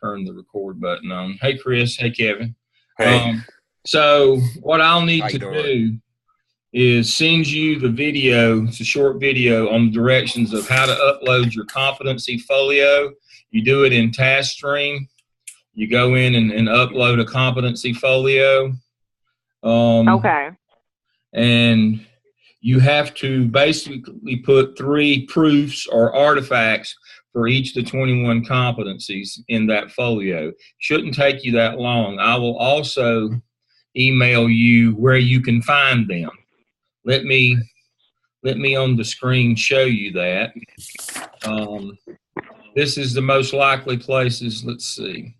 turn the record button on. Hey, Chris. Hey, Kevin. Hey. So what I'll need to do is send you the video. It's a short video on directions of how to upload your competency folio. You do it in TaskStream. You go in and upload a competency folio. Okay. And you have to basically put 3 proofs or artifacts for each of the 21 competencies in that folio. Shouldn't take you that long. I will also email you where you can find them. Let me on the screen show you that. This is the most likely places. Let's see.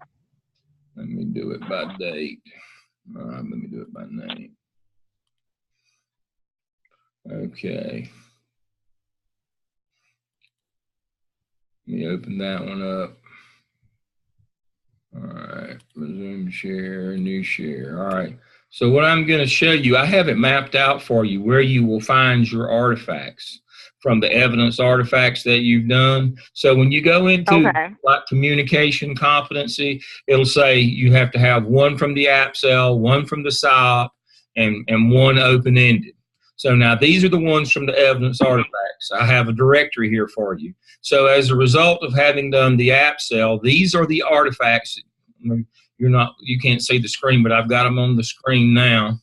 Let me do it by date. Let me do it by name. Okay. Let me open that one up. All right, resume share, new share. All right, so what I'm going to show you, I have it mapped out for you where you will find your artifacts from the evidence artifacts that you've done. So when you go into like communication competency, it'll say you have to have 1 from the app cell, 1 from the SIOP, and 1 open-ended. So now these are the ones from the evidence artifacts. I have a directory here for you. So as a result of having done the app cell, these are the artifacts. You can't see the screen, but I've got them on the screen now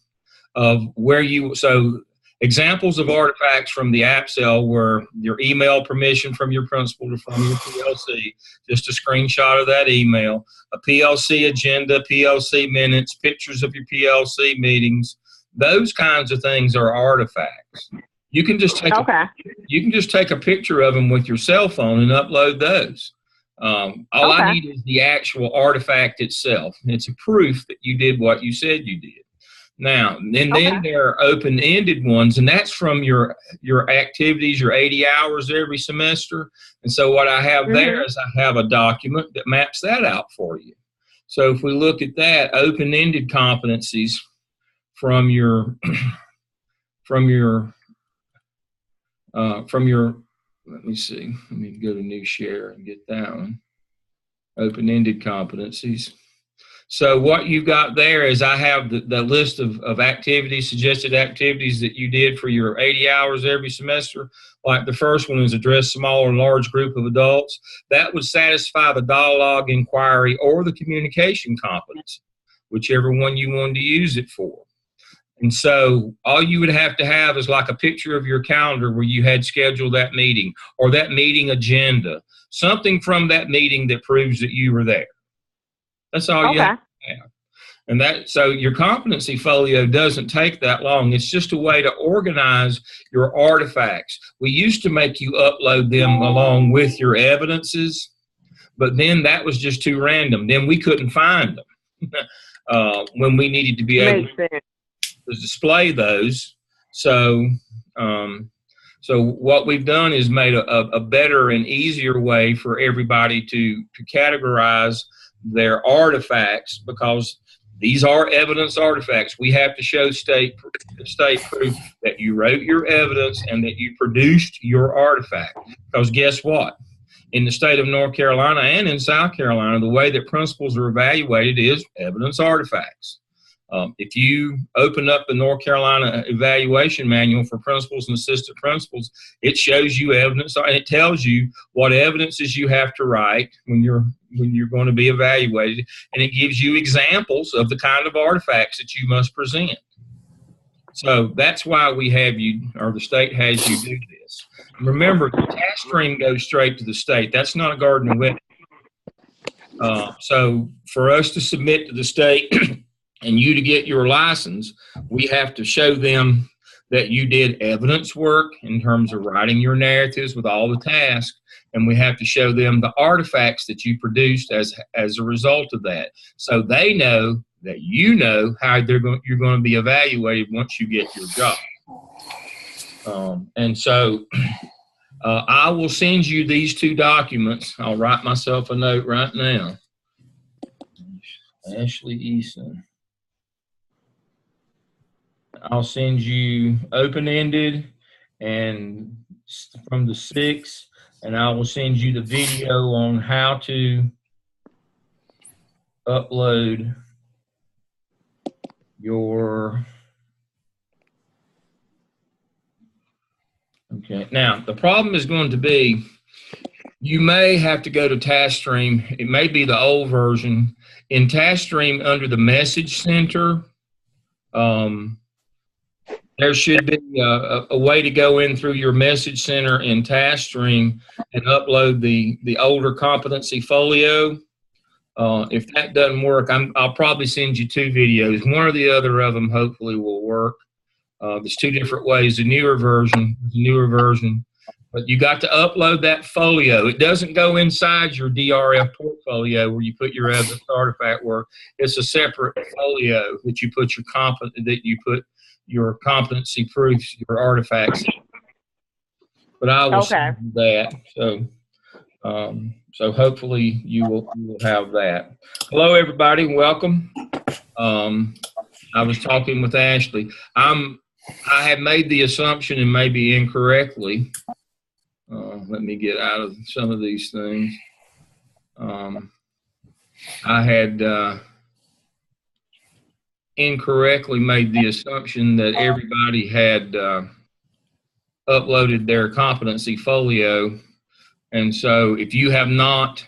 of where you, so examples of artifacts from the app cell were your email permission from your principal to from your PLC, just a screenshot of that email, a PLC agenda, PLC minutes, pictures of your PLC meetings. Those kinds of things are artifacts. You can just take a picture of them with your cell phone and upload those. All I need is the actual artifact itself. It's a proof that you did what you said you did. Now, and then there are open-ended ones, and that's from your activities, your 80 hours every semester. And so what I have there is I have a document that maps that out for you. So if we look at that, open-ended competencies from your let me see, let me go to new share and get that one, open-ended competencies. So what you got there is I have the list of activities, suggested activities that you did for your 80 hours every semester. Like the first one is address small or large group of adults. That would satisfy the dialogue, inquiry, or the communication competency, whichever one you wanted to use it for. And so all you would have to have is like a picture of your calendar where you had scheduled that meeting or that meeting agenda, something from that meeting that proves that you were there. That's all you have to have. And so your competency folio doesn't take that long. It's just a way to organize your artifacts. We used to make you upload them along with your evidences, but then that was just too random. Then we couldn't find them when we needed to be able to display those. So what we've done is made a better and easier way for everybody to categorize their artifacts, because these are evidence artifacts. We have to show state proof that you wrote your evidence and that you produced your artifact. Because guess what? In the state of North Carolina and in South Carolina, the way that principals are evaluated is evidence artifacts. If you open up the North Carolina evaluation manual for principals and assistant principals, it shows you evidence, and it tells you what evidences you have to write when you're going to be evaluated, and it gives you examples of the kind of artifacts that you must present. So that's why we have you, or the state has you do this. Remember, the task stream goes straight to the state. That's not a Gardner Whitney. So for us to submit to the state and you to get your license, we have to show them that you did evidence work in terms of writing your narratives with all the tasks, and we have to show them the artifacts that you produced as a result of that. So they know that you know how you're going to be evaluated once you get your job. And so I will send you these 2 documents. I'll write myself a note right now. Ashley Eason. I'll send you open-ended and from the 6th, and I will send you the video on how to upload your, okay. Now, the problem is going to be, you may have to go to TaskStream. It may be the old version. In TaskStream, under the Message Center, there should be a way to go in through your Message Center in TaskStream and upload the older competency folio. If that doesn't work, I'll probably send you 2 videos. One or the other of them hopefully will work. There's 2 different ways. The newer version, but you got to upload that folio. It doesn't go inside your DRF portfolio where you put your evidence artifact work. It's a separate folio that you put your competency proofs, your artifacts in. But I will send you that. So hopefully you will have that. Hello, everybody. Welcome. I was talking with Ashley. I have made the assumption, and maybe incorrectly, let me get out of some of these things. I had incorrectly made the assumption that everybody had uploaded their competency folio. And so if you have not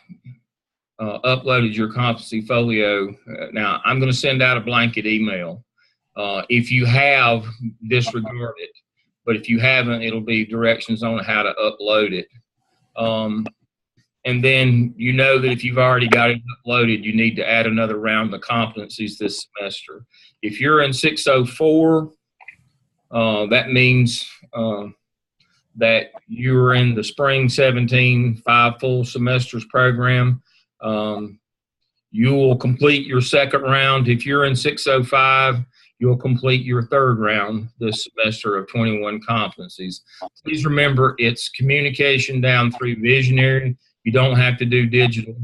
uploaded your competency folio, now I'm going to send out a blanket email. If you have, disregard it. But if you haven't, it'll be directions on how to upload it. And then you know that if you've already got it uploaded, you need to add another round of competencies this semester. If you're in 604, that means that you're in the spring 17 5 full semesters program. You will complete your second round. If you're in 605, you'll complete your third round this semester of 21 competencies. Please remember, it's communication down through visionary. You don't have to do digital.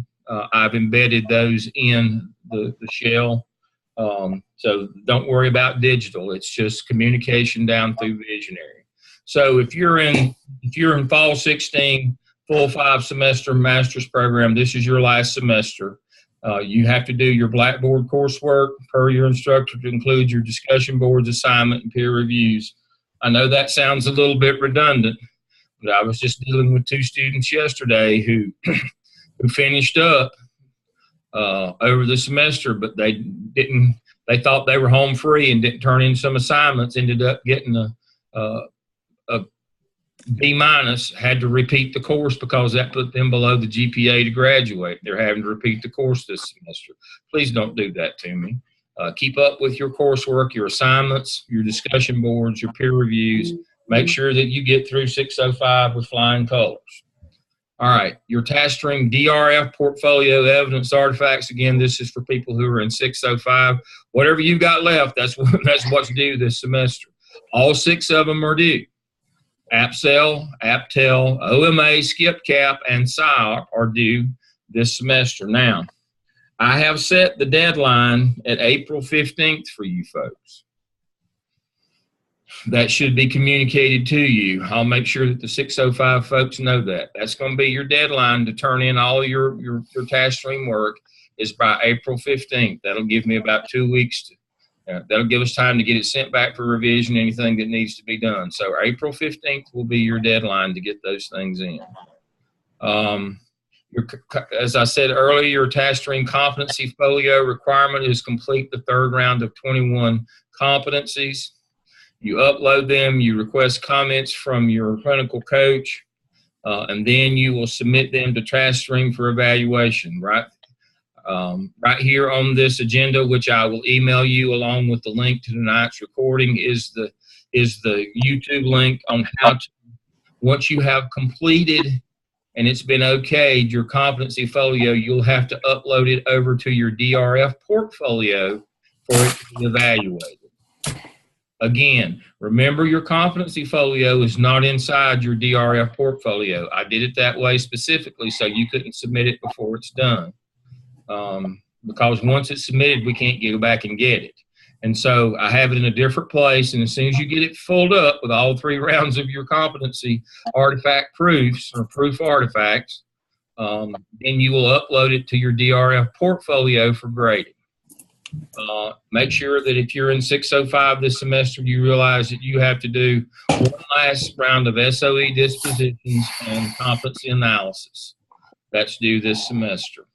I've embedded those in the shell. So don't worry about digital. It's just communication down through visionary. So if you're in fall 16, full 5 semester master's program, this is your last semester. You have to do your Blackboard coursework per your instructor to include your discussion boards, assignment, and peer reviews. I know that sounds a little bit redundant, but I was just dealing with 2 students yesterday who finished up over the semester, but they thought they were home free and didn't turn in some assignments, ended up getting a B-, had to repeat the course because that put them below the GPA to graduate. They're having to repeat the course this semester. Please don't do that to me. Keep up with your coursework, your assignments, your discussion boards, your peer reviews. Make sure that you get through 605 with flying colors. All right, your TaskStream DRF portfolio evidence artifacts. Again, this is for people who are in 605. Whatever you've got left, that's what's due this semester. All 6 of them are due. AppSell, AppTel, OMA, SkipCap, and SIOP are due this semester. Now, I have set the deadline at April 15th for you folks. That should be communicated to you. I'll make sure that the 605 folks know that. That's going to be your deadline to turn in all your TaskStream work is by April 15th. That'll give me about 2 weeks to that'll give us time to get it sent back for revision, anything that needs to be done. So April 15th will be your deadline to get those things in. As I said earlier, your TaskStream competency folio requirement is complete the 3rd round of 21 competencies. You upload them, you request comments from your clinical coach, and then you will submit them to TaskStream for evaluation, right? Right here on this agenda, which I will email you along with the link to tonight's recording, is the YouTube link on how to, once you have completed and it's been okayed your competency folio, you'll have to upload it over to your DRF portfolio for it to be evaluated. Again, remember your competency folio is not inside your DRF portfolio. I did it that way specifically so you couldn't submit it before it's done. Because once it's submitted, we can't go back and get it. And so I have it in a different place, and as soon as you get it filled up with all 3 rounds of your competency artifact proofs or proof artifacts, Then you will upload it to your DRF portfolio for grading. Make sure that if you're in 605 this semester, you realize that you have to do one last round of SOE dispositions and competency analysis. That's due this semester.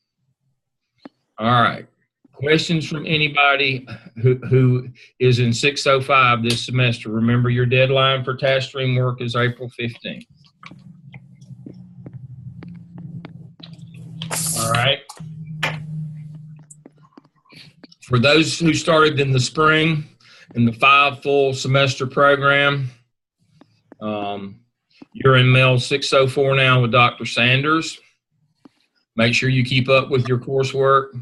All right. Questions from anybody who is in 605 this semester? Remember, your deadline for task stream work is April 15th. All right. For those who started in the spring in the 5 full semester program, you're in MELS 604 now with Dr. Sanders. Make sure you keep up with your coursework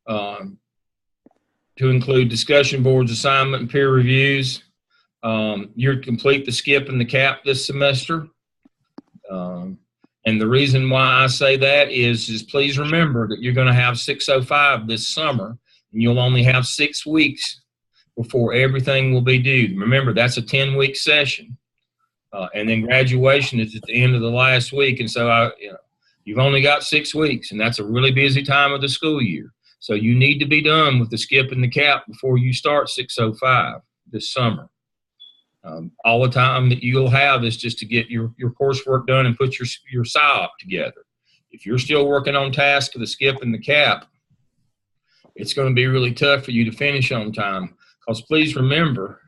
to include discussion boards, assignment, and peer reviews. You're complete the skip and the cap this semester. And the reason why I say that is please remember that you're going to have 605 this summer, and you'll only have 6 weeks before everything will be due. Remember, that's a 10-week session. And then graduation is at the end of the last week. And so you've only got 6 weeks, and that's a really busy time of the school year. So you need to be done with the skip and the cap before you start 605 this summer. All the time that you'll have is just to get your coursework done and put your SIOP together. If you're still working on tasks for the skip and the cap, it's going to be really tough for you to finish on time. Because please remember,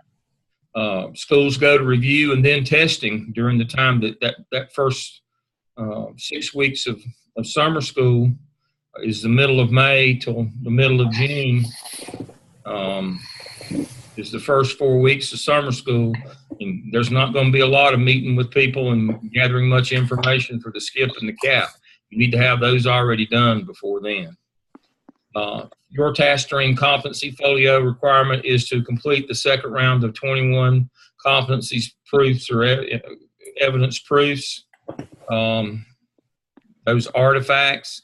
schools go to review and then testing during the time that first 6 weeks of summer school is the middle of May till the middle of June. Is the first 4 weeks of summer school, and there's not going to be a lot of meeting with people and gathering much information for the skip and the cap. You need to have those already done before then. Your task stream competency folio requirement is to complete the second round of 21 competencies proofs or evidence proofs. Those artifacts,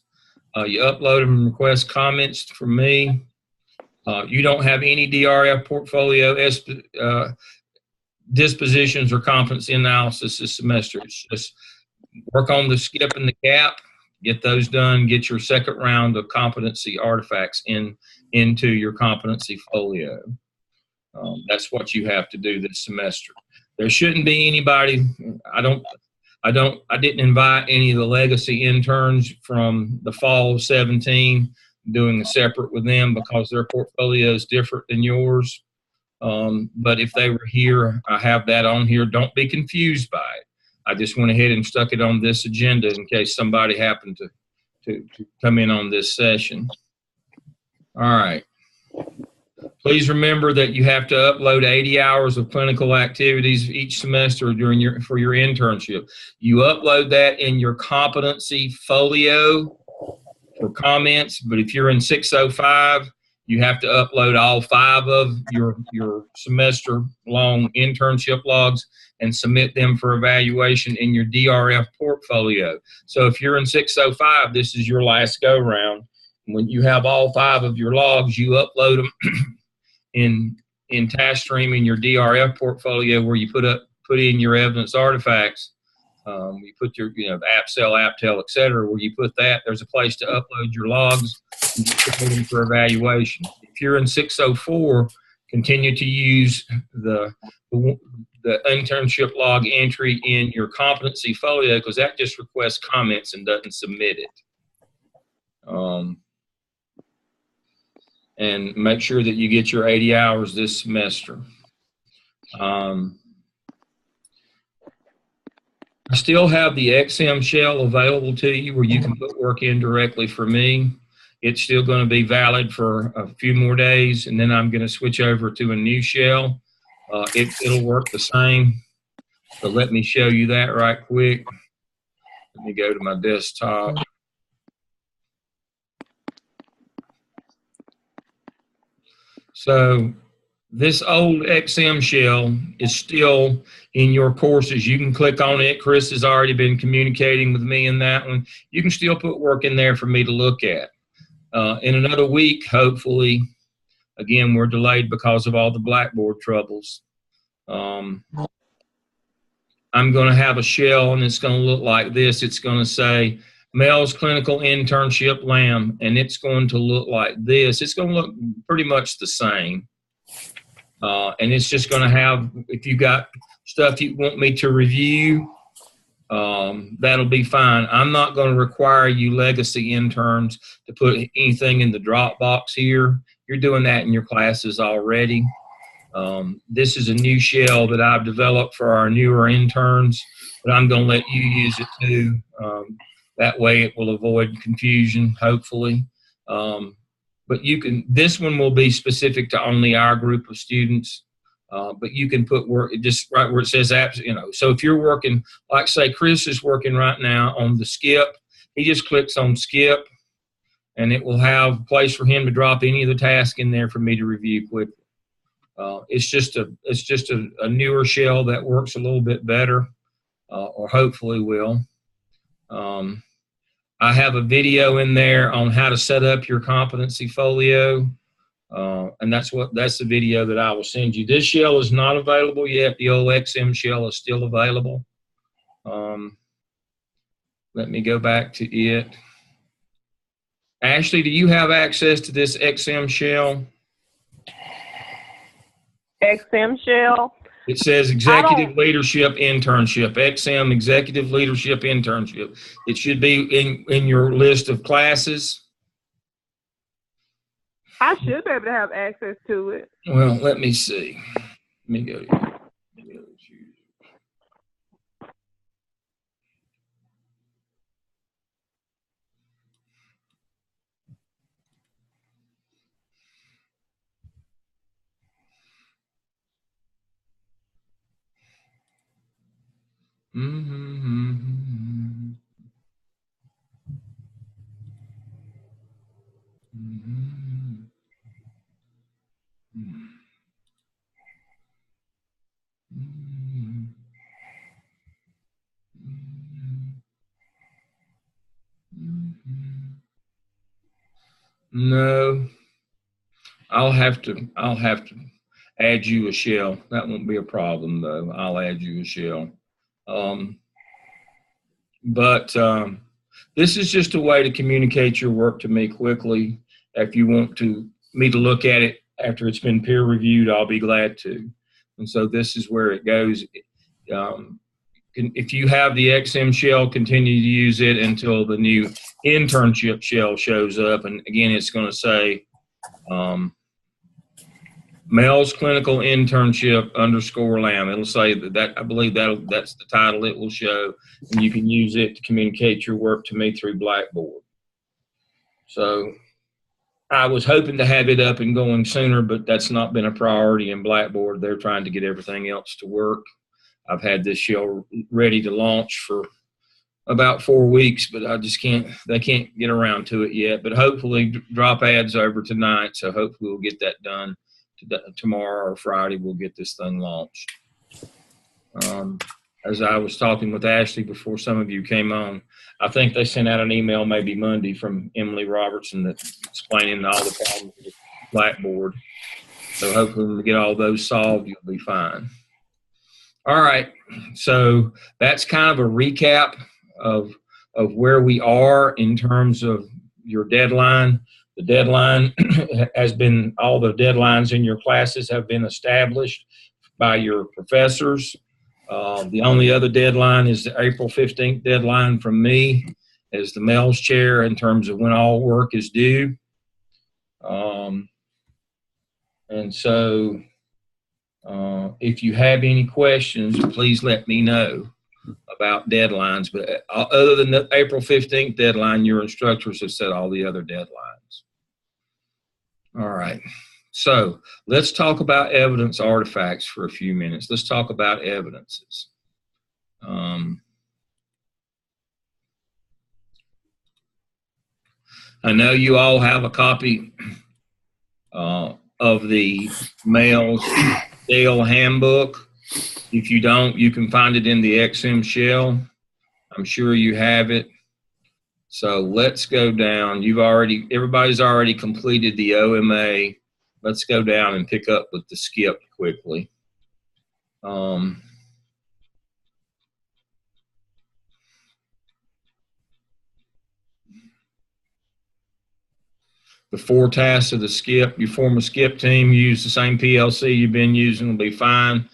you upload them and request comments from me. You don't have any DRF portfolio dispositions or competency analysis this semester. It's just work on the skip and the cap, get those done, get your second round of competency artifacts into your competency folio. That's what you have to do this semester. There shouldn't be anybody, I didn't invite any of the legacy interns from the fall of 17, doing a separate with them because their portfolio is different than yours. But if they were here, I have that on here. Don't be confused by it. I just went ahead and stuck it on this agenda in case somebody happened to come in on this session. All right. Please remember that you have to upload 80 hours of clinical activities each semester for your internship. You upload that in your competency folio for comments, but if you're in 605, you have to upload all 5 of your semester-long internship logs and submit them for evaluation in your DRF portfolio. So if you're in 605, this is your last go-round. When you have all 5 of your logs, you upload them in task stream in your DRF portfolio where you put in your evidence artifacts. You put your, AppCell, AppTel, et cetera, where you put that. There's a place to upload your logs and you put them for evaluation. If you're in 604, continue to use the internship log entry in your competency folio because that just requests comments and doesn't submit it. And make sure that you get your 80 hours this semester. I still have the XM shell available to you where you can put work in directly for me. It's still going to be valid for a few more days, and then I'm going to switch over to a new shell. It'll work the same. So let me show you that right quick. Let me go to my desktop. So this old XM shell is still in your courses. You can click on it. Chris has already been communicating with me in that one. You can still put work in there for me to look at. In another week, hopefully, again, we're delayed because of all the Blackboard troubles. I'm going to have a shell, and it's going to look like this. It's going to say MELS Clinical Internship LAM, and it's going to look like this. It's going to look pretty much the same. And it's just going to have, if you got stuff you want me to review, that'll be fine. I'm not going to require you legacy interns to put anything in the Dropbox here. You're doing that in your classes already. This is a new shell that I've developed for our newer interns, but I'm going to let you use it too. That way it will avoid confusion, hopefully. But you can, this one will be specific to only our group of students. But you can put work just right where it says apps, you know. So if you're working, like say Chris is working right now on the skip, he just clicks on skip and it will have a place for him to drop any of the tasks in there for me to review quickly. It's just a newer shell that works a little bit better, or hopefully will. I have a video in there on how to set up your competency folio. And that's the video that I will send you. This shell is not available yet. The old XM shell is still available. Let me go back to it. Ashley, do you have access to this XM shell? XM shell? It says Executive Leadership Internship, XM Executive Leadership Internship. It should be in your list of classes. I should be able to have access to it. Well, let me see. Let me go to No, I'll have to add you a shell. That won't be a problem though. I'll add you a shell. This is just a way to communicate your work to me quickly. If you want me to look at it after it's been peer reviewed, I'll be glad to. And so this is where it goes. If you have the XM shell, continue to use it until the new internship shell shows up. And again, it's going to say MELS Clinical Internship _LAM. It'll say that I believe that's the title it will show, and you can use it to communicate your work to me through Blackboard. So I was hoping to have it up and going sooner, but that's not been a priority in Blackboard. They're trying to get everything else to work. I've had this shell ready to launch for about 4 weeks, but they can't get around to it yet. But hopefully drop ads over tonight, so hopefully we'll get that done tomorrow or Friday. We'll get this thing launched. As I was talking with Ashley before some of you came on, I think they sent out an email maybe Monday from Emily Robertson that's explaining all the problems with Blackboard. So hopefully when we get all those solved, you'll be fine. All right, so that's kind of a recap of where we are in terms of your deadline. The deadline has been, all the deadlines in your classes have been established by your professors. The only other deadline is the April 15th deadline from me as the MELS chair in terms of when all work is due. And so if you have any questions, please let me know about deadlines. But other than the April 15th deadline, your instructors have set all the other deadlines. All right. So let's talk about evidence artifacts for a few minutes. Let's talk about evidences. I know you all have a copy of the MELS Dale handbook. If you don't, you can find it in the XM shell. I'm sure you have it. So let's go down. Everybody's already completed the OMA. Let's go down and pick up with the skip quickly. the 4 tasks of the skip. You form a skip team, use the same PLC you've been using, will be fine.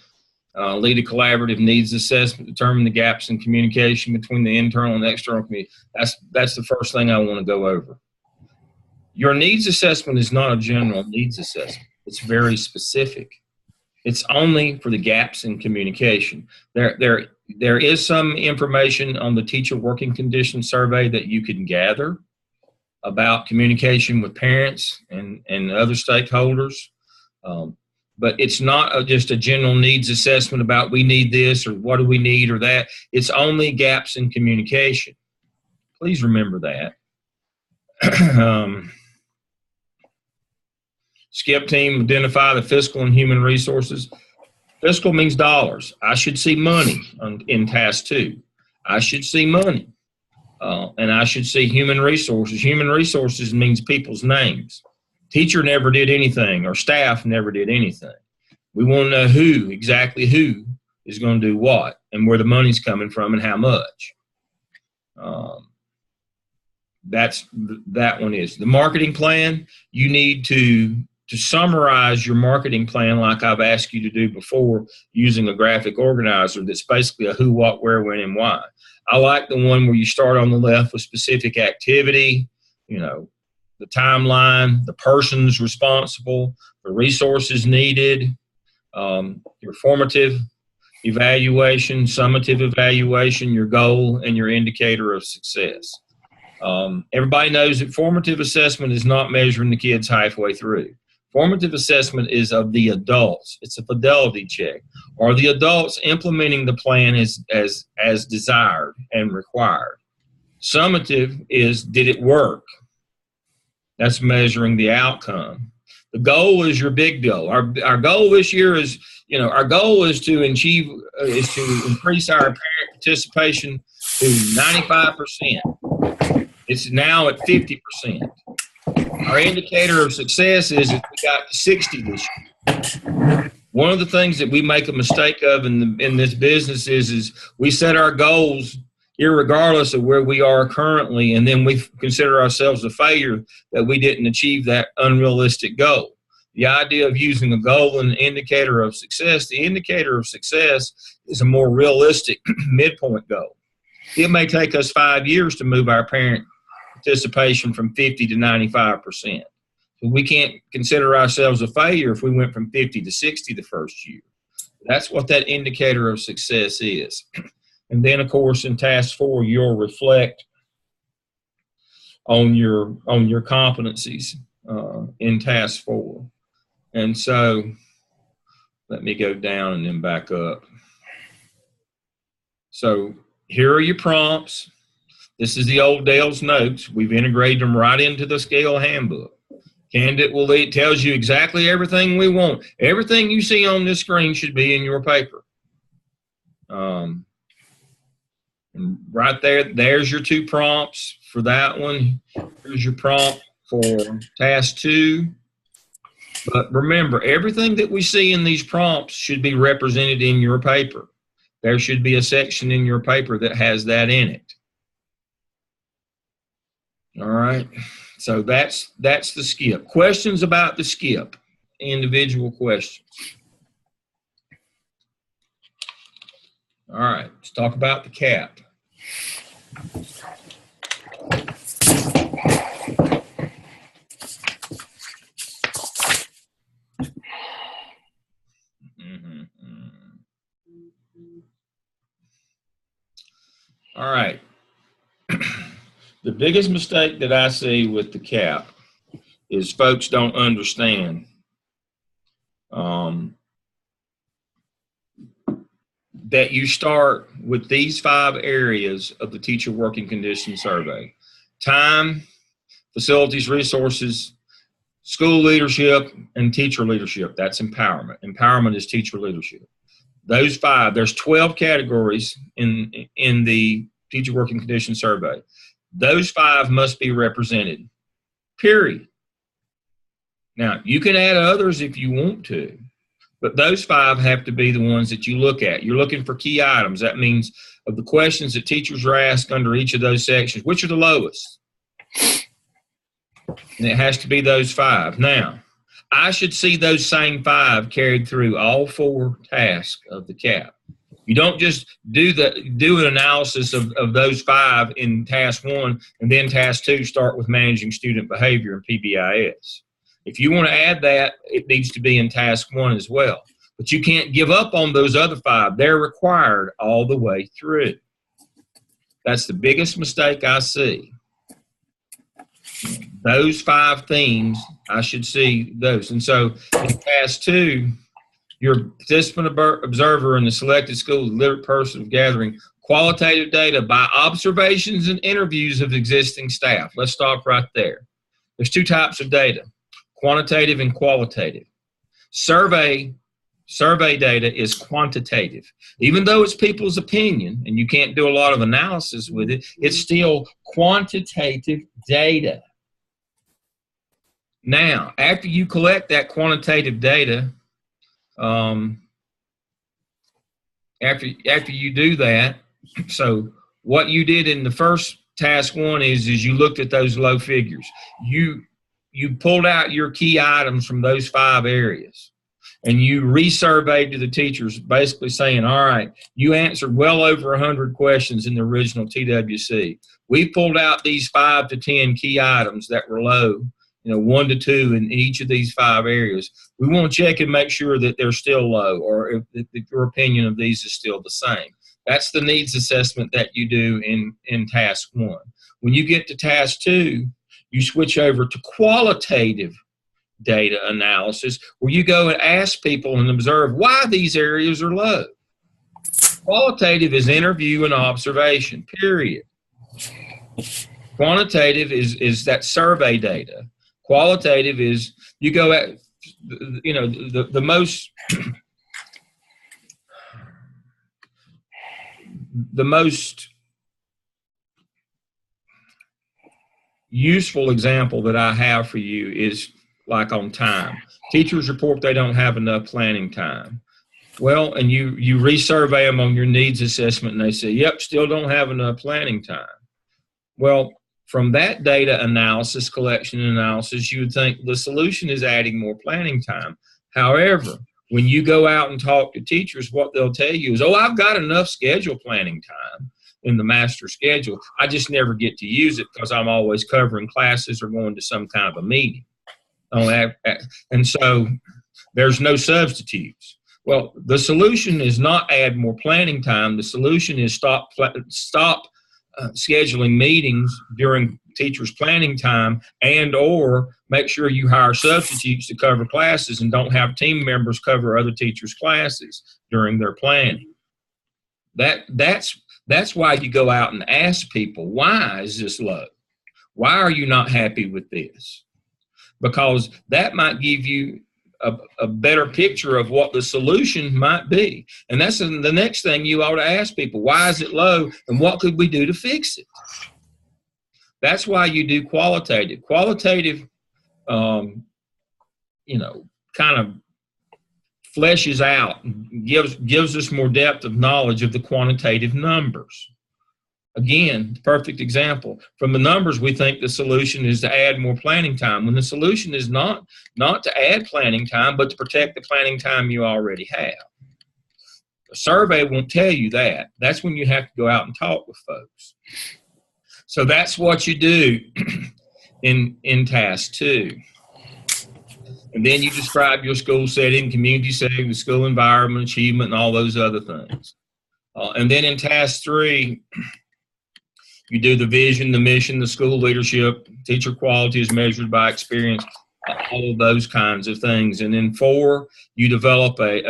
Lead a collaborative needs assessment, determine the gaps in communication between the internal and external community. That's the first thing I want to go over. Your needs assessment is not a general needs assessment. It's very specific. It's only for the gaps in communication. There is some information on the teacher working condition survey that you can gather about communication with parents and other stakeholders. But it's not just a general needs assessment about we need this or what do we need or that. It's only gaps in communication. Please remember that. Skip team, identify the fiscal and human resources. Fiscal means dollars. I should see money in task 2. I should see money. And I should see human resources. Human resources means people's names. Teacher never did anything, or staff never did anything. We want to know exactly who is going to do what and where the money's coming from and how much. That one is. The marketing plan, you need to summarize your marketing plan like I've asked you to do before using a graphic organizer that's basically a who, what, where, when, and why. I like the one where you start on the left with specific activity, the timeline, the persons responsible, the resources needed, your formative evaluation, summative evaluation, your goal, and your indicator of success. Everybody knows that formative assessment is not measuring the kids halfway through. Formative assessment is of the adults. It's a fidelity check. Are the adults implementing the plan as desired and required? Summative is, did it work? That's measuring the outcome. The goal is your big goal. Our goal this year is, our goal is to increase our parent participation to 95%. It's now at 50%. Our indicator of success is if we got to 60 this year. One of the things that we make a mistake of in this business is we set our goals irregardless of where we are currently, and then we consider ourselves a failure that we didn't achieve that unrealistic goal. The idea of using a goal and an indicator of success, the indicator of success is a more realistic midpoint goal. It may take us 5 years to move our parent participation from 50 to 95%. So we can't consider ourselves a failure if we went from 50 to 60 the first year. That's what that indicator of success is. And then, of course, in task 4, you'll reflect on your competencies in task 4. And so let me go down and then back up. So here are your prompts. This is the old Dale's notes. We've integrated them right into the scale handbook. Candidate will lead tells you exactly everything we want. Everything you see on this screen should be in your paper. And right there's your 2 prompts for that one. Here's your prompt for task 2. But remember, everything that we see in these prompts should be represented in your paper. There should be a section in your paper that has that in it. All right. So that's the skip. Questions about the skip? Individual questions. All right. Let's talk about the cap. All right. The biggest mistake that I see with the cap is folks don't understand that you start with these 5 areas of the teacher working condition survey: time, facilities, resources, school leadership, and teacher leadership. That's empowerment. Empowerment is teacher leadership. Those 5, there's 12 categories in the teacher working condition survey. Those 5 must be represented, period. Now, you can add others if you want to, but those 5 have to be the ones that you look at. You're looking for key items. That means of the questions that teachers are asked under each of those sections, which are the lowest? And it has to be those 5. Now, I should see those same 5 carried through all 4 tasks of the CAP. You don't just do an analysis of those 5 in task 1 and then task 2 start with managing student behavior and PBIS. If you want to add that, it needs to be in task 1 as well. But you can't give up on those other 5. They're required all the way through. That's the biggest mistake I see. Those 5 themes, I should see those. And so in task 2, your participant observer in the selected school deliberate person of gathering qualitative data by observations and interviews of existing staff. Let's stop right there. There's 2 types of data, quantitative and qualitative. Survey data is quantitative. Even though it's people's opinion and you can't do a lot of analysis with it, it's still quantitative data. Now, after you collect that quantitative data, after you do that, so what you did in the first task 1 is you looked at those low figures. You pulled out your key items from those 5 areas. And you resurveyed to the teachers, basically saying, all right, you answered well over 100 questions in the original TWC. We pulled out these 5 to 10 key items that were low, 1 to 2 in each of these 5 areas. We want to check and make sure that they're still low, or if your opinion of these is still the same. That's the needs assessment that you do in task 1. When you get to task 2, you switch over to qualitative data analysis, where you go and ask people and observe why these areas are low. Qualitative is interview and observation, period. Quantitative is that survey data. Qualitative is you go at, the most useful example that I have for you is like on time. Teachers report they don't have enough planning time. Well, and you resurvey them on your needs assessment and they say, yep, still don't have enough planning time. Well, from that data analysis, collection and analysis, you would think the solution is adding more planning time. However, when you go out and talk to teachers, what they'll tell you is, oh, I've got enough schedule planning time in the master schedule. I just never get to use it because I'm always covering classes or going to some kind of a meeting. And so there's no substitutes. Well, the solution is not add more planning time. The solution is stop scheduling meetings during teachers' planning time, and or make sure you hire substitutes to cover classes and don't have team members cover other teachers' classes during their planning. That's why you go out and ask people, why is this low? Why are you not happy with this? Because that might give you a better picture of what the solution might be. And that's the next thing you ought to ask people. Why is it low, and what could we do to fix it? That's why you do qualitative. Qualitative, kind of fleshes out, gives us more depth of knowledge of the quantitative numbers. Again, perfect example. From the numbers, we think the solution is to add more planning time, when the solution is not to add planning time, but to protect the planning time you already have. A survey won't tell you that. That's when you have to go out and talk with folks. So that's what you do in task 2. And then you describe your school setting, community setting, the school environment, achievement, and all those other things. And then in task 3, you do the vision, the mission, the school leadership, teacher quality is measured by experience, all of those kinds of things. And then 4, you develop a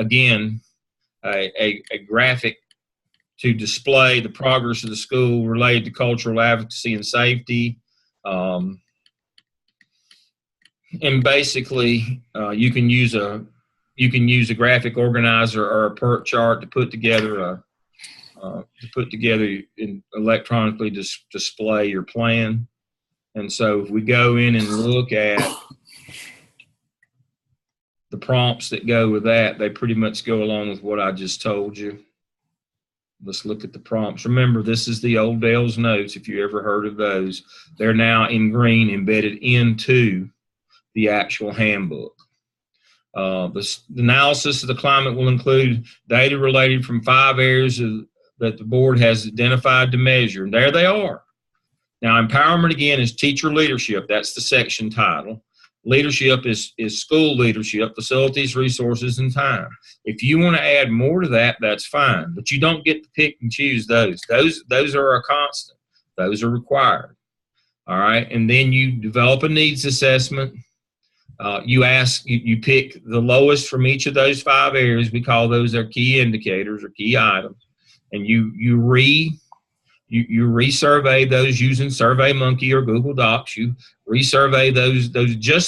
graphic to display the progress of the school related to cultural advocacy and safety. And basically, you can use a graphic organizer or a PERT chart to put together and electronically display your plan. And so if we go in and look at the prompts that go with that, they pretty much go along with what I just told you. Let's look at the prompts. Remember, this is the old Dale's notes, if you ever heard of those. They're now in green, embedded into the actual handbook. The analysis of the climate will include data related from 5 areas that the board has identified to measure. And there they are. Now, empowerment, again, is teacher leadership. That's the section title. Leadership is school leadership, facilities, resources, and time. If you want to add more to that, that's fine. But you don't get to pick and choose those. Those are a constant. Those are required. All right. And then you develop a needs assessment. You pick the lowest from each of those 5 areas. We call those our key indicators or key items. And you resurvey those using SurveyMonkey or Google Docs. You resurvey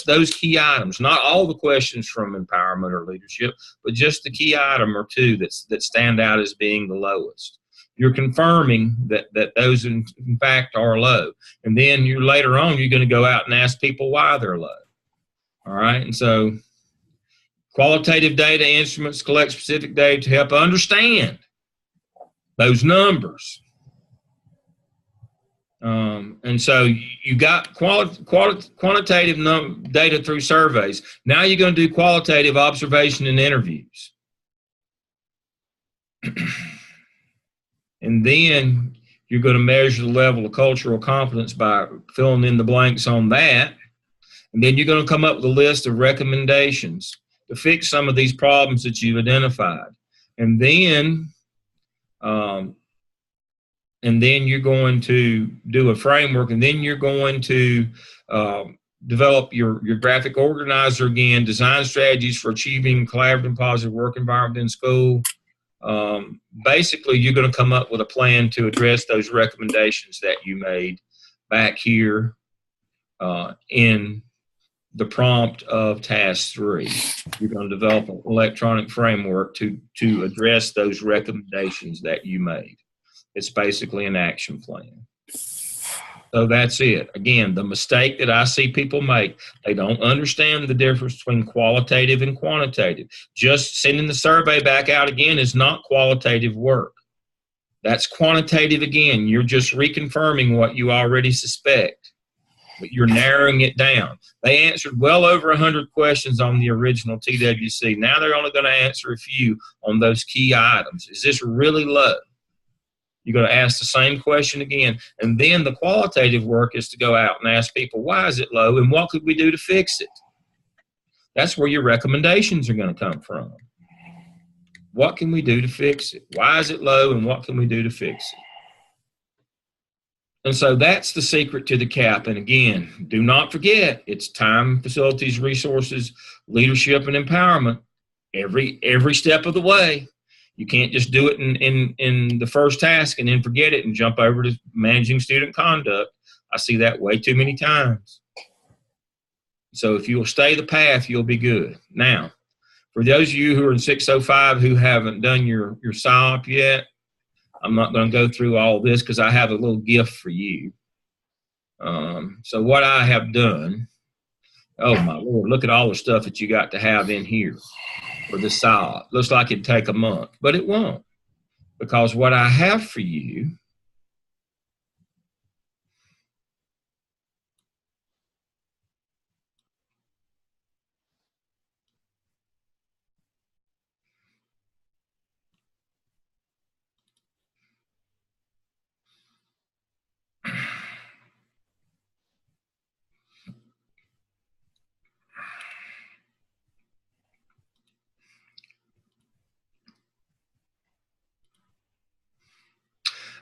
those key items, not all the questions from empowerment or leadership, but just the key item or 2 that stand out as being the lowest. You're confirming that those in fact are low. And then later on, you're going to go out and ask people why they're low. All right. And so qualitative data instruments collect specific data to help understand those numbers. And so you got quantitative data through surveys. Now you're going to do qualitative observation and interviews. And then you're going to measure the level of cultural competence by filling in the blanks on that. And then you're going to come up with a list of recommendations to fix some of these problems that you've identified. And then you're going to do a framework, and then you're going to develop your graphic organizer again, design strategies for achieving collaborative and positive work environment in school. Basically, you're going to come up with a plan to address those recommendations that you made back here in the prompt of task 3. You're going to develop an electronic framework to address those recommendations that you made. It's basically an action plan. So that's it. Again, the mistake that I see people make, they don't understand the difference between qualitative and quantitative. Just sending the survey back out again is not qualitative work. That's quantitative again. You're just reconfirming what you already suspect, but you're narrowing it down. They answered well over 100 questions on the original TWC. Now they're only going to answer a few on those key items. Is this really low? You're going to ask the same question again. And then the qualitative work is to go out and ask people, why is it low and what could we do to fix it? That's where your recommendations are going to come from. What can we do to fix it? Why is it low and what can we do to fix it? And so that's the secret to the CAP. And again, do not forget, it's time, facilities, resources, leadership, and empowerment every step of the way. You can't just do it in the first task and then forget it and jump over to managing student conduct. I see that way too many times. So if you'll stay the path, you'll be good. Now, for those of you who are in 605 who haven't done your SIOP yet, I'm not going to go through all this because I have a little gift for you. So what I have done, oh my Lord, look at all the stuff that you got to have in here for the SIOP. Looks like it'd take a month, but it won't, because what I have for you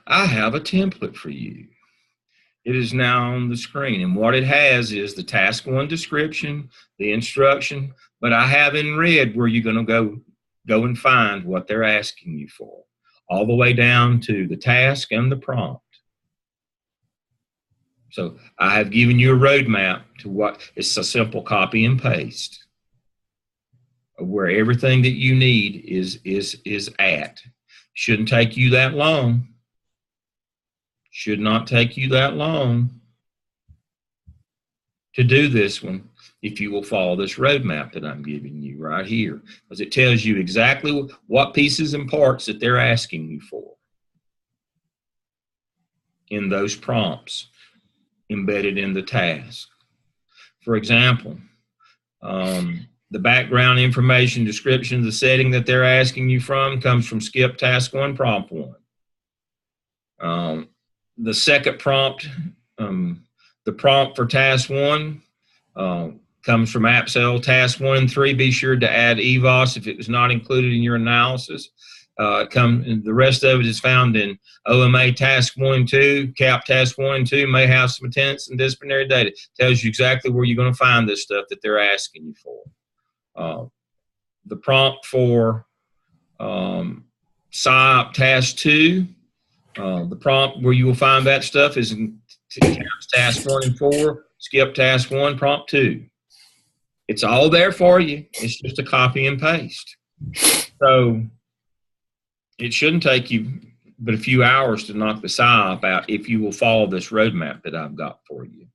I have a template for you. It is now on the screen, and what it has is the task 1 description, the instruction, but I have in red where you're going to go and find what they're asking you for, all the way down to the task and the prompt. So I have given you a roadmap to what it's a simple copy and paste of where everything that you need is at. Shouldn't take you that long. Should not take you that long to do this one if you will follow this roadmap that I'm giving you right here, because it tells you exactly what pieces and parts that they're asking you for. in those prompts embedded in the task. For example, the background information description of the setting that they're asking you from comes from skip task 1, prompt 1. The second prompt, the prompt for task 1 comes from AppSell task 1 and 3. Be sure to add EVOS if it was not included in your analysis. The rest of it is found in OMA task 1 and 2. CAP task 1 and 2 may have some attendance and disciplinary data. Tells you exactly where you're going to find this stuff that they're asking you for. The prompt for PSYOP task 2, the prompt where you will find that stuff is in task 1 and 4, skip task 1, prompt 2. It's all there for you. It's just a copy and paste. So it shouldn't take you but a few hours to knock the PSYOP out if you will follow this roadmap that I've got for you.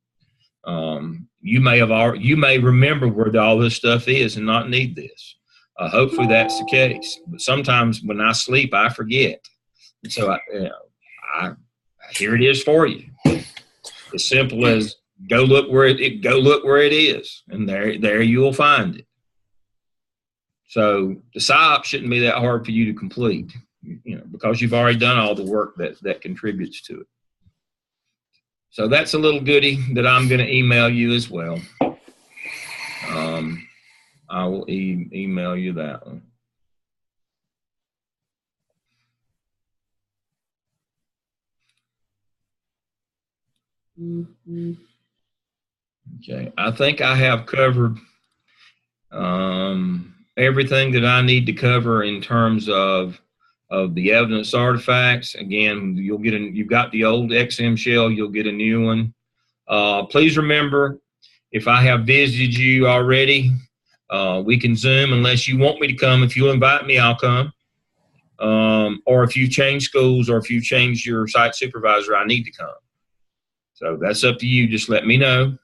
You may remember where all this stuff is and not need this. Hopefully that's the case. But sometimes when I sleep, I forget. And so here it is for you. As simple as go look where it is, and there you will find it. So the PSYOP shouldn't be that hard for you to complete, because you've already done all the work that contributes to it. So that's a little goodie that I'm going to email you as well. I will email you that one. Okay, I think I have covered everything that I need to cover in terms of the evidence artifacts. Again, you've got the old XM shell, you'll get a new one. Please remember, if I have visited you already, we can Zoom unless you want me to come. If you'll invite me, I'll come. Or if you change schools or if you change your site supervisor, I need to come. So that's up to you. Just let me know.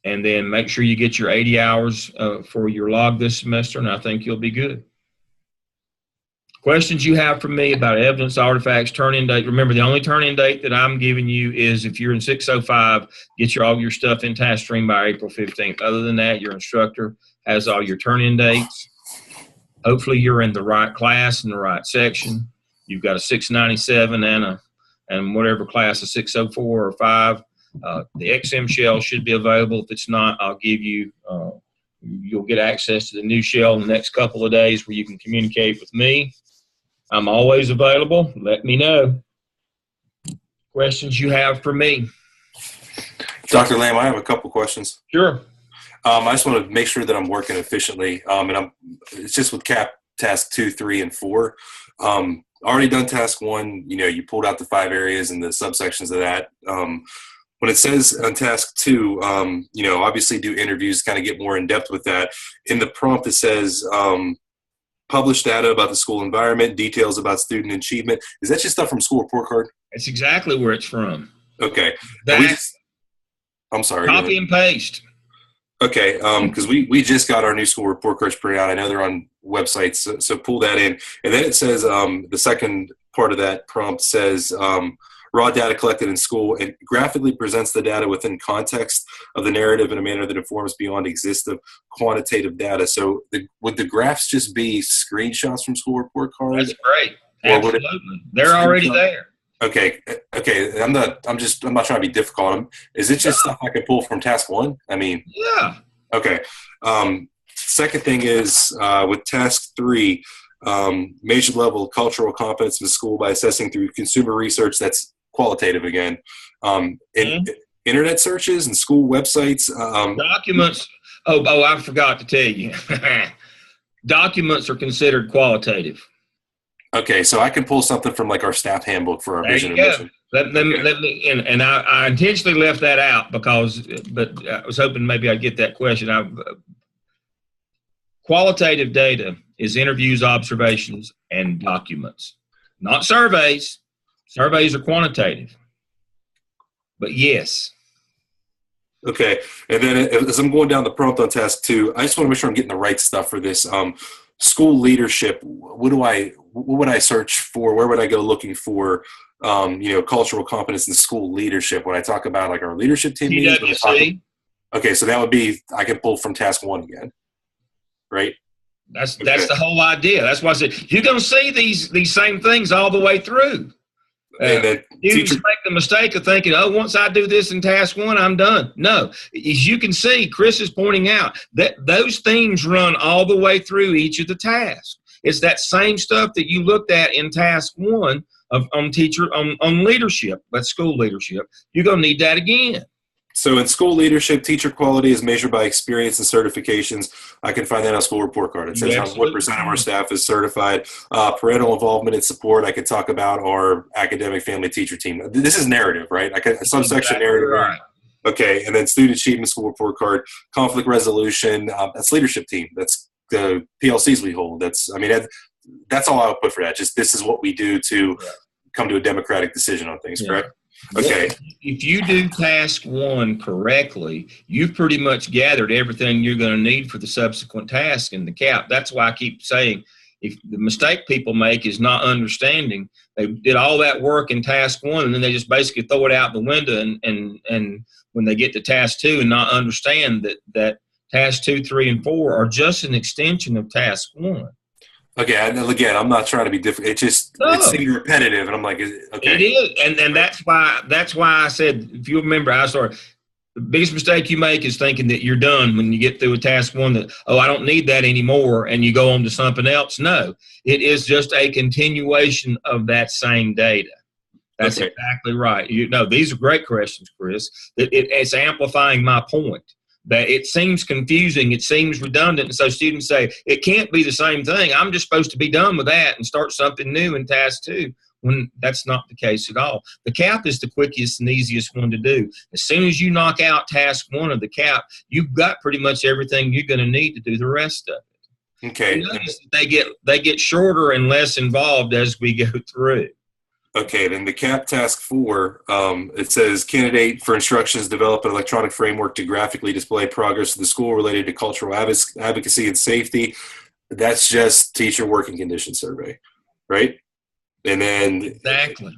And then make sure you get your 80 hours for your log this semester, and I think you'll be good. Questions you have for me about evidence, artifacts, turn-in date. Remember, the only turn-in date that I'm giving you is if you're in 605, get all your stuff in task stream by April 15th. Other than that, your instructor has all your turn-in dates. Hopefully, you're in the right class in the right section. You've got a 697 and whatever class, a 604 or 5. The XM shell should be available. If it's not, I'll give you, you'll get access to the new shell in the next couple of days where you can communicate with me. I'm always available. Let me know. Questions you have for me? Dr. Lamb, I have a couple questions. Sure. I just want to make sure that I'm working efficiently. It's just with CAP task 2, 3, and 4. Already done task 1. You pulled out the 5 areas and the subsections of that. When it says on task 2, obviously do interviews, kind of get more in depth with that. In the prompt, it says publish data about the school environment, details about student achievement. Is that just stuff from school report card? That's exactly where it's from. Okay. I'm sorry. Copy and paste. Okay, because we just got our new school report cards printed out. I know they're on websites, so pull that in. And then it says the second part of that prompt says raw data collected in school and graphically presents the data within context of the narrative in a manner that informs beyond existing quantitative data. So would the graphs just be screenshots from school report cards? That's great. Absolutely. They're already there. Okay. I'm not trying to be difficult. Is it just stuff I can pull from task 1? Yeah. Okay. Second thing is with task 3, major level cultural competence in school by assessing through consumer research. That's qualitative again. Internet searches and school websites. Documents. Oh, I forgot to tell you. Documents are considered qualitative. Okay, so I can pull something from like our staff handbook for our vision and mission. Let me, and I intentionally left that out but I was hoping maybe I'd get that question. Qualitative data is interviews, observations, and documents, not surveys. Surveys are quantitative, but yes. Okay, and then as I'm going down the prompt on task 2, I just want to make sure I'm getting the right stuff for this. School leadership. What what would I search for? Where would I go looking for, cultural competence and school leadership? When I talk about like our leadership team meetings, PwC. okay, so that would be, I can pull from task 1 again, right? That's the whole idea. That's why I said you're going to see these same things all the way through. And then Students make the mistake of thinking, oh, once I do this in task 1, I'm done. No, as you can see, Chris is pointing out that those themes run all the way through each of the tasks. It's that same stuff that you looked at in task 1 on leadership, that's school leadership. You're going to need that again. So in school leadership, teacher quality is measured by experience and certifications. I can find that on school report card. It says what percent of our staff is certified. Parental involvement and support. I could talk about our academic family teacher team. This is narrative, right? Subsection narrative. Right. Okay, and then student achievement school report card. Conflict resolution. That's leadership team. That's the PLCs we hold. That's all I would put for that. Just this is what we do to come to a democratic decision on things, correct? Okay. If you do task 1 correctly, you've pretty much gathered everything you're going to need for the subsequent task in the CAP. That's why I keep saying, if the mistake people make is not understanding, they did all that work in task 1 and then they just basically throw it out the window and when they get to task 2 and not understand that task 2, 3, and 4 are just an extension of task 1. Okay, and again, I'm not trying to be different. It seems repetitive, and I'm like, okay. It is, and that's why I said, if you remember, the biggest mistake you make is thinking that you're done when you get through a task 1. That I don't need that anymore, and you go on to something else. No, it is just a continuation of that same data. That's exactly right. These are great questions, Chris. It's amplifying my point. That it seems confusing, it seems redundant, and so students say, it can't be the same thing. I'm just supposed to be done with that and start something new in task 2, when that's not the case at all. The CAP is the quickest and easiest one to do. As soon as you knock out task 1 of the CAP, you've got pretty much everything you're going to need to do the rest of it. Okay. Notice that they get shorter and less involved as we go through. Okay, then the CAP task 4, it says candidate for instructions develop an electronic framework to graphically display progress of the school related to cultural advocacy and safety. That's just teacher working condition survey, right? And then Exactly.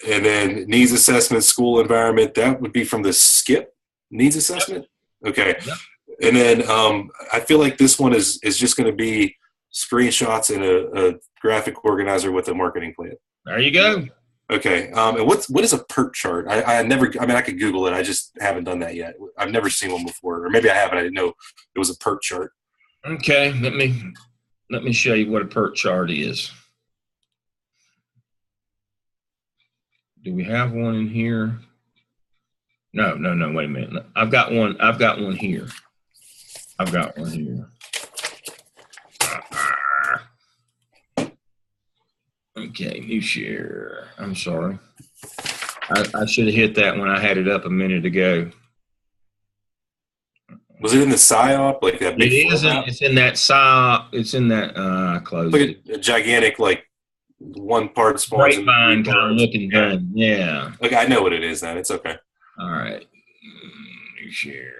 And then needs assessment, school environment, that would be from the skip needs assessment. Okay. Yep. And then I feel like this one is just going to be screenshots in a graphic organizer with a marketing plan. There you go. Okay. And what is a PERT chart? I could Google it. I just haven't done that yet. I've never seen one before, or maybe I have, and I didn't know it was a PERT chart. Okay. Let me show you what a PERT chart is. Do we have one in here? No. Wait a minute. I've got one here. Okay, new share. I'm sorry. I should have hit that when I had it up a minute ago. Was it in the PSYOP? Like that big It isn't. It's in that PSYOP. It's in that, I closed like it. a gigantic, like, one part spawns in Grapevine three kind of parts. looking thing. Yeah. Okay, I know what it is then. It's okay. All right. New share.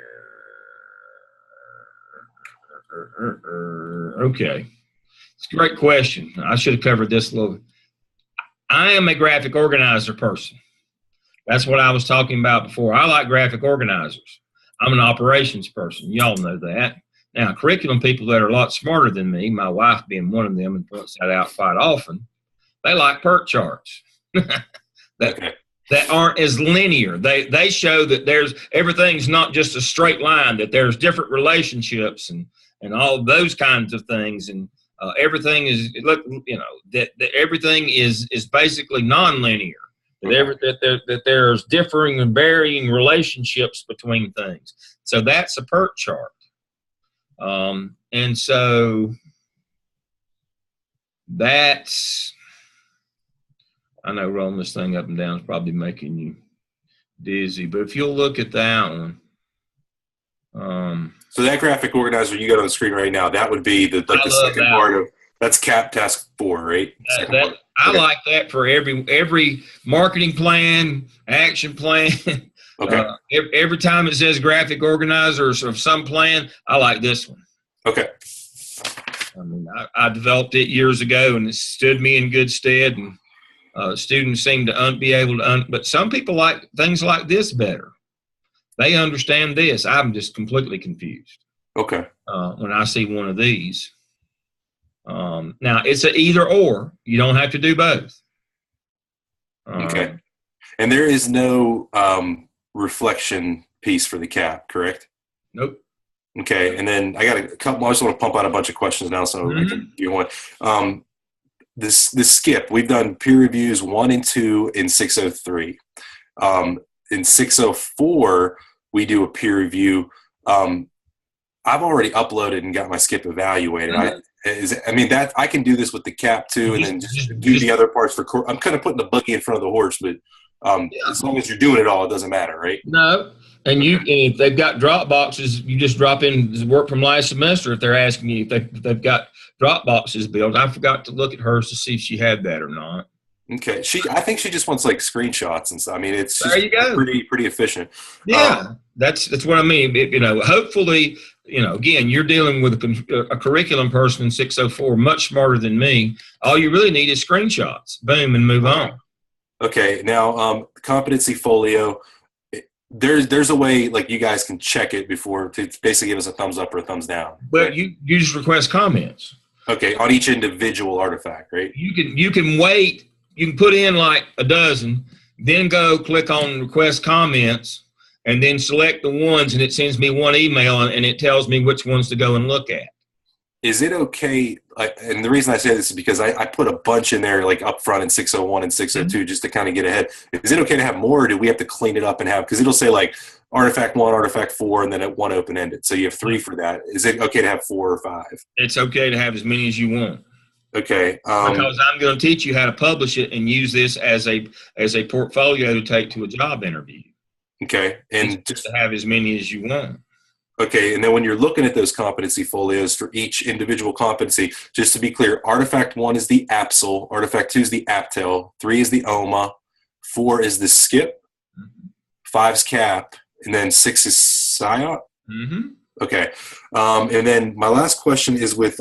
Okay. It's a great question. I should have covered this a little bit. I am a graphic organizer person. That's what I was talking about before. I like graphic organizers. I'm an operations person. Y'all know that. Now, curriculum people that are a lot smarter than me, my wife being one of them and points that out quite often, they like PERT charts that aren't as linear. They show that everything's not just a straight line, that there's different relationships and all of those kinds of things. And everything is, that everything is basically nonlinear. That there's differing and varying relationships between things. So that's a PERT chart. And so that's, I know rolling this thing up and down is probably making you dizzy, but if you'll look at that one. So that graphic organizer you got on the screen right now, that would be the second part of, that's CAP task 4, right? I like that for every marketing plan, action plan. Okay. Every time it says graphic organizer of some plan, I like this one. Okay. I mean, I developed it years ago, and it stood me in good stead. And students seem to be able to, but some people like things like this better. They understand this. I'm just completely confused. Okay. When I see one of these. Now, it's an either or. You don't have to do both. Okay. And there is no reflection piece for the cap, correct? Nope. Okay. And then I got a couple. I just want to pump out a bunch of questions now, so I can do one. This skip, we've done peer reviews 1 and 2 in 603. In 604, we do a peer review. I've already uploaded and got my skip evaluated. That I can do this with the cap too, and then just do the other parts for. I'm kind of putting the buggy in front of the horse, but as long as you're doing it all, it doesn't matter, right? No, and if they've got drop boxes, you just drop in work from last semester. If they're asking you if they've got drop boxes built, I forgot to look at hers to see if she had that or not. Okay, I think she just wants like screenshots and stuff. I mean, it's there you go. Pretty efficient. Yeah, that's what I mean. Hopefully, again, you're dealing with a curriculum person in 604, much smarter than me. All you really need is screenshots. Boom, and move on. Okay, now competency folio. There's a way like you guys can check it before to basically give us a thumbs up or a thumbs down. But right? you just request comments. Okay, on each individual artifact, right? You can wait. You can put in like a dozen, then go click on request comments, and then select the ones, and it sends me one email, and it tells me which ones to go and look at. Is it okay? And the reason I say this is because I put a bunch in there like up front in 601 and 602 just to kind of get ahead. Is it okay to have more, or do we have to clean it up and have, because it'll say like artifact 1, artifact 4, and then at 1 open-ended. So you have 3 for that. Is it okay to have 4 or 5? It's okay to have as many as you want. Okay. Because I'm going to teach you how to publish it and use this as a portfolio to take to a job interview. Okay. And just to have as many as you want. Okay. And then when you're looking at those competency folios for each individual competency, just to be clear, artifact 1 is the APSL, artifact 2 is the APTEL, 3 is the OMA, 4 is the SCIP, 5 is CAP, and then 6 is SIOP. Mm-hmm. Okay. And then my last question is with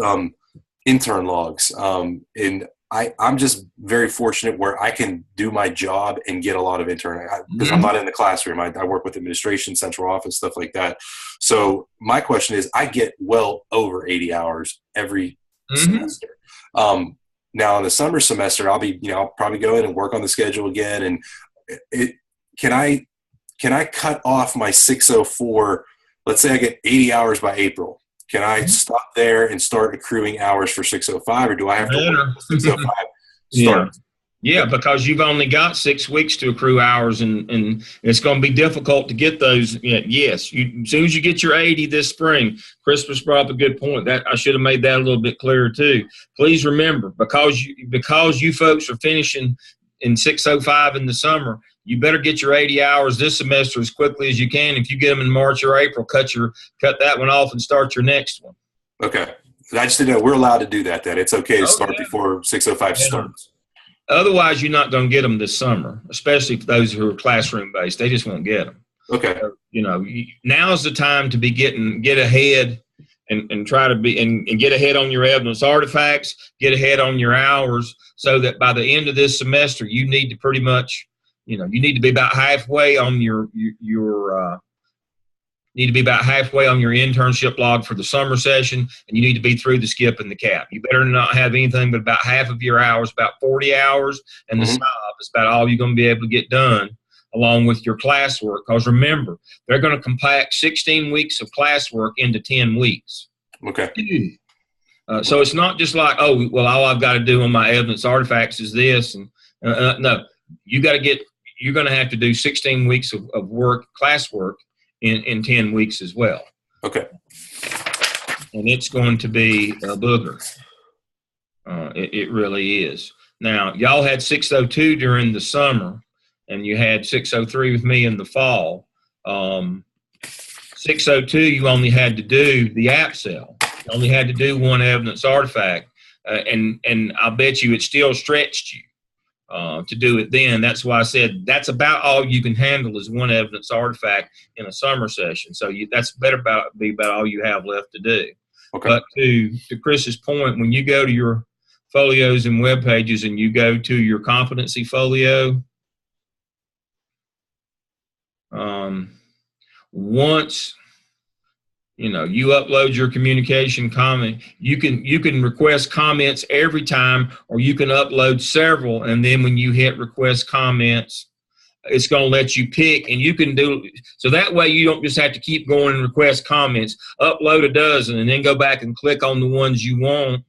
intern logs. And I'm just very fortunate where I can do my job and get a lot of intern because I'm not in the classroom. I work with administration, central office, stuff like that. So my question is, I get well over 80 hours every semester. Now in the summer semester, I'll probably go in and work on the schedule again. And can I cut off my 604? Let's say I get 80 hours by April. Can I stop there and start accruing hours for 605, or do I have to wait for 605 start? Yeah, because you've only got 6 weeks to accrue hours, and it's going to be difficult to get those. Yes, as soon as you get your 80 this spring, Christmas brought up a good point. That I should have made that a little bit clearer too. Please remember, because you folks are finishing in 605 in the summer, you better get your 80 hours this semester as quickly as you can. If you get them in March or April, cut that one off and start your next one. Okay. I just didn't know we're allowed to do that, then. It's okay to start before 605 starts. Otherwise, you're not going to get them this summer, especially for those who are classroom-based. They just won't get them. Okay. So, now's the time to be get ahead and try to be and get ahead on your evidence artifacts, get ahead on your hours, so that by the end of this semester, you need to pretty much you need to be about halfway on your internship log for the summer session, and you need to be through the skip and the cap. You better not have anything but about half of your hours, about 40 hours, and the SIOP is about all you're going to be able to get done, along with your classwork. Because remember, they're going to compact 16 weeks of classwork into 10 weeks. Okay. So it's not just like, all I've got to do on my evidence artifacts is this, and no, you're going to have to do 16 weeks of work, classwork, in 10 weeks as well. Okay. And it's going to be a booger. It really is. Now, y'all had 602 during the summer, and you had 603 with me in the fall. 602, you only had to do the app cell. You only had to do one evidence artifact. And I bet you it still stretched you to do it then. That's why I said that's about all you can handle is one evidence artifact in a summer session. So that's better be about all you have left to do. Okay. But to Chris's point, when you go to your folios and web pages and you go to your competency folio, once you upload your communication comment, you can request comments every time, or you can upload several, and then when you hit request comments, it's going to let you pick, and you can do so that way you don't just have to keep going and request comments. Upload a dozen and then go back and click on the ones you want,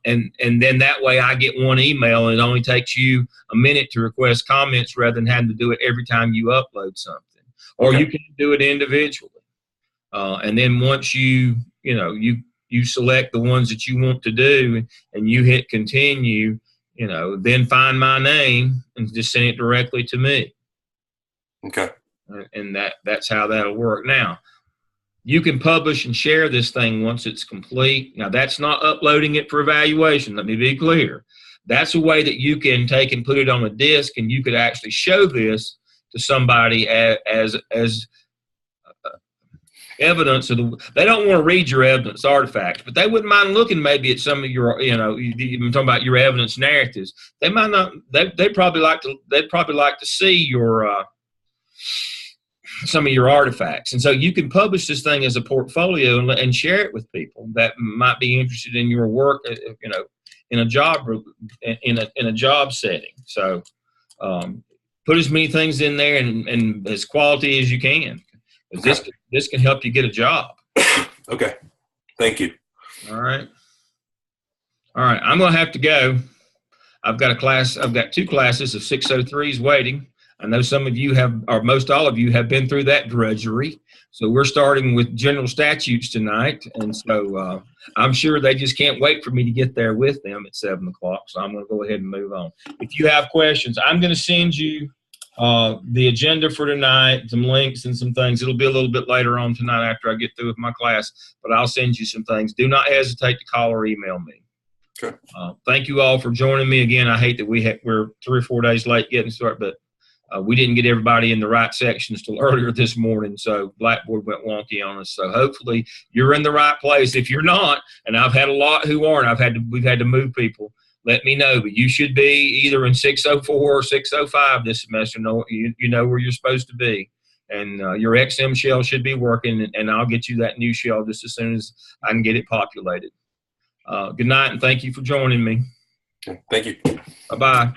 and then that way I get one email, and it only takes you a minute to request comments rather than having to do it every time you upload something. Or you can do it individually. And then once you select the ones that you want to do and you hit continue, then find my name and just send it directly to me. Okay. And that's how that'll work. Now, you can publish and share this thing once it's complete. Now, that's not uploading it for evaluation. Let me be clear. That's a way that you can take and put it on a disk, and you could actually show this to somebody as evidence of they don't want to read your evidence artifacts, but they wouldn't mind looking maybe at some of your, I'm talking about your evidence narratives. They might not, they'd probably like to see your, some of your artifacts. And so you can publish this thing as a portfolio and share it with people that might be interested in your work, in a job, in a job setting. So, put as many things in there and as quality as you can. Okay. This can help you get a job. Okay. Thank you. All right. I'm going to have to go. I've got two classes of 603s waiting. I know some of you have, or most all of you have been through that drudgery. So we're starting with general statutes tonight. And so I'm sure they just can't wait for me to get there with them at 7 o'clock. So I'm going to go ahead and move on. If you have questions, I'm going to send you the agenda for tonight, some links and some things. It'll be a little bit later on tonight after I get through with my class, but I'll send you some things. Do not hesitate to call or email me. Okay. Thank you all for joining me again. I hate that we're 3 or 4 days late getting started, but we didn't get everybody in the right sections till earlier this morning, so Blackboard went wonky on us. So hopefully you're in the right place. If you're not, and I've had a lot who aren't, we've had to move people. Let me know, but you should be either in 604 or 605 this semester. You know where you're supposed to be, and your XM shell should be working, and I'll get you that new shell just as soon as I can get it populated. Good night, and thank you for joining me. Thank you. Bye-bye.